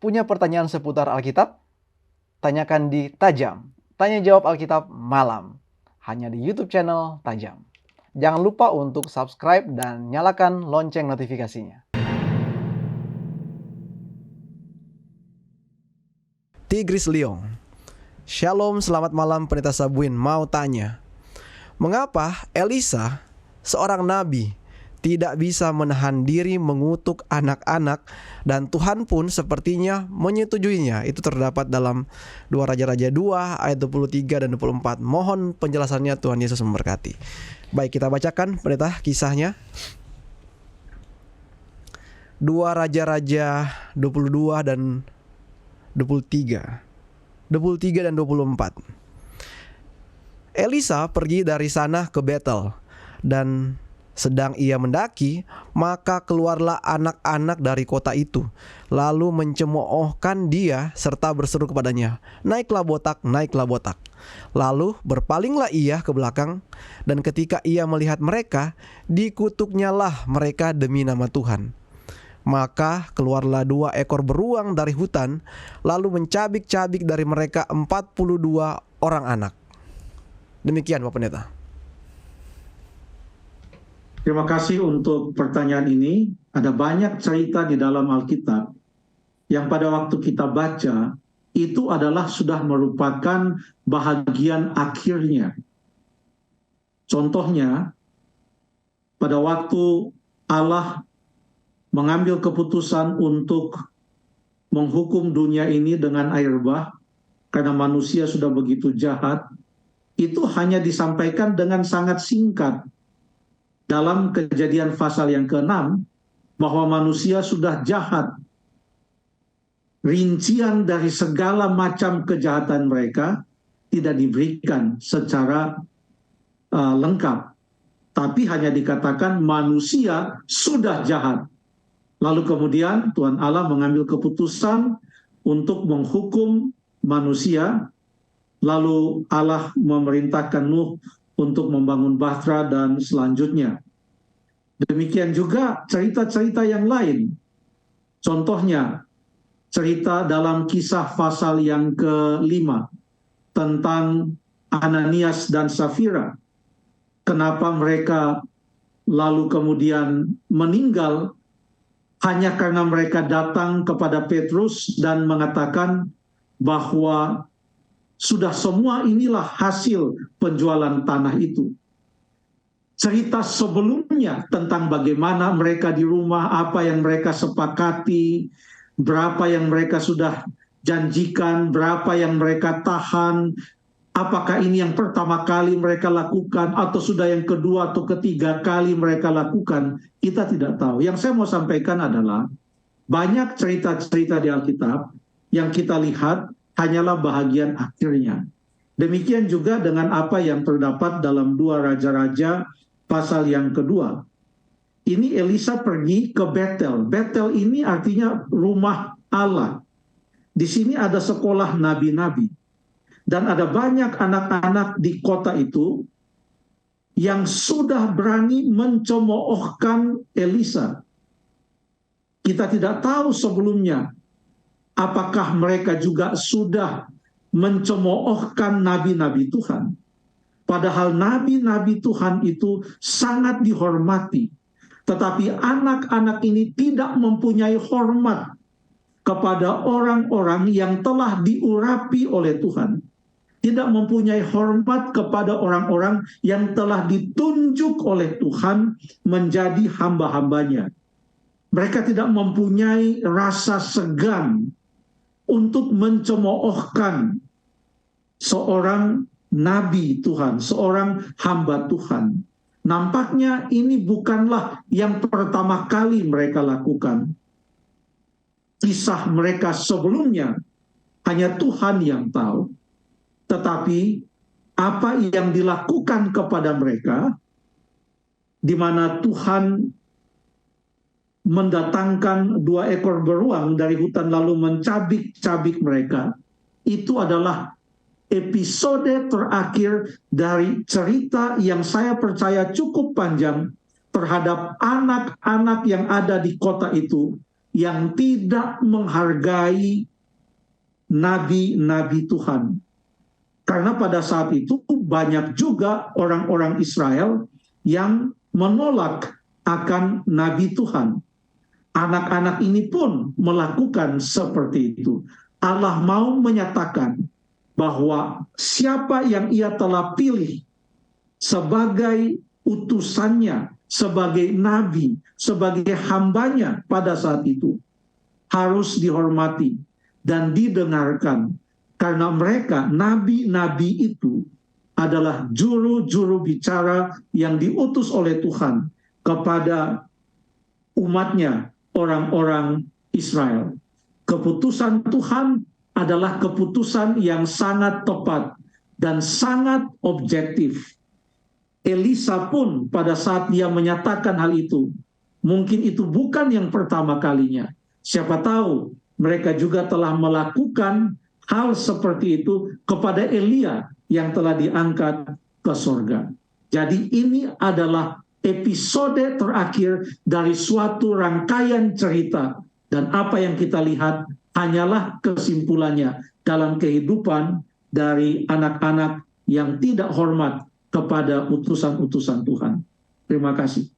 Punya pertanyaan seputar Alkitab? Tanyakan di Tajam, Tanya Jawab Alkitab Malam, hanya di YouTube channel Tajam. Jangan lupa untuk subscribe dan nyalakan lonceng notifikasinya. Tigris Liong. Shalom, selamat malam Pendeta Sabuin. Mau tanya, mengapa Elisa, seorang nabi, tidak bisa menahan diri mengutuk anak-anak, dan Tuhan pun sepertinya menyetujuinya? Itu terdapat dalam 2 Raja-Raja 2 ayat 23 dan 24. Mohon penjelasannya, Tuhan Yesus memberkati. Baik, kita bacakan Pendeta kisahnya. 2 Raja-Raja 22 dan 23 dan 24. Elisa pergi dari sana ke Betel, dan sedang ia mendaki, maka keluarlah anak-anak dari kota itu, lalu mencemoohkan dia serta berseru kepadanya, "Naiklah botak, naiklah botak." Lalu berpalinglah ia ke belakang, dan ketika ia melihat mereka, dikutuknyalah mereka demi nama Tuhan. Maka keluarlah 2 ekor beruang dari hutan, lalu mencabik-cabik dari mereka 42 orang anak. Demikian Pak Pendeta. Terima kasih untuk pertanyaan ini. Ada banyak cerita di dalam Alkitab yang pada waktu kita baca itu adalah sudah merupakan bahagian akhirnya. Contohnya, pada waktu Allah mengambil keputusan untuk menghukum dunia ini dengan air bah, karena manusia sudah begitu jahat, itu hanya disampaikan dengan sangat singkat dalam Kejadian pasal yang ke-6, bahwa manusia sudah jahat. Rincian dari segala macam kejahatan mereka tidak diberikan secara lengkap, tapi hanya dikatakan manusia sudah jahat. Lalu kemudian Tuhan Allah mengambil keputusan untuk menghukum manusia, lalu Allah memerintahkan Nuh untuk membangun bahtera dan selanjutnya. Demikian juga cerita-cerita yang lain. Contohnya, cerita dalam Kisah pasal yang ke-5 tentang Ananias dan Safira. Kenapa mereka lalu kemudian meninggal hanya karena mereka datang kepada Petrus dan mengatakan bahwa sudah semua inilah hasil penjualan tanah itu. Cerita sebelumnya tentang bagaimana mereka di rumah, apa yang mereka sepakati, berapa yang mereka sudah janjikan, berapa yang mereka tahan, apakah ini yang pertama kali mereka lakukan atau sudah yang kedua atau ketiga kali mereka lakukan, kita tidak tahu. Yang saya mau sampaikan adalah banyak cerita-cerita di Alkitab yang kita lihat hanyalah bahagian akhirnya. Demikian juga dengan apa yang terdapat dalam 2 Raja-Raja pasal yang kedua. Ini Elisa pergi ke Betel. Betel ini artinya rumah Allah. Di sini ada sekolah nabi-nabi. Dan ada banyak anak-anak di kota itu yang sudah berani mencemoohkan Elisa. Kita tidak tahu sebelumnya apakah mereka juga sudah mencemoohkan nabi-nabi Tuhan. Padahal nabi-nabi Tuhan itu sangat dihormati. Tetapi anak-anak ini tidak mempunyai hormat kepada orang-orang yang telah diurapi oleh Tuhan. Tidak mempunyai hormat kepada orang-orang yang telah ditunjuk oleh Tuhan menjadi hamba-hambanya. Mereka tidak mempunyai rasa segan untuk mencemoohkan seorang nabi Tuhan, seorang hamba Tuhan. Nampaknya ini bukanlah yang pertama kali mereka lakukan. Kisah mereka sebelumnya hanya Tuhan yang tahu. Tetapi apa yang dilakukan kepada mereka, di mana Tuhan mendatangkan 2 ekor beruang dari hutan lalu mencabik-cabik mereka, itu adalah episode terakhir dari cerita yang saya percaya cukup panjang terhadap anak-anak yang ada di kota itu yang tidak menghargai nabi-nabi Tuhan. Karena pada saat itu banyak juga orang-orang Israel yang menolak akan nabi Tuhan. Anak-anak ini pun melakukan seperti itu. Allah mau menyatakan bahwa siapa yang ia telah pilih sebagai utusannya, sebagai nabi, sebagai hambanya pada saat itu, harus dihormati dan didengarkan. Karena mereka, nabi-nabi itu, adalah juru-juru bicara yang diutus oleh Tuhan kepada umatnya, orang-orang Israel. Keputusan Tuhan adalah keputusan yang sangat tepat dan sangat objektif. Elisa pun pada saat dia menyatakan hal itu, mungkin itu bukan yang pertama kalinya. Siapa tahu mereka juga telah melakukan hal seperti itu kepada Elia yang telah diangkat ke sorga. Jadi ini adalah episode terakhir dari suatu rangkaian cerita, dan apa yang kita lihat hanyalah kesimpulannya dalam kehidupan dari anak-anak yang tidak hormat kepada utusan-utusan Tuhan. Terima kasih.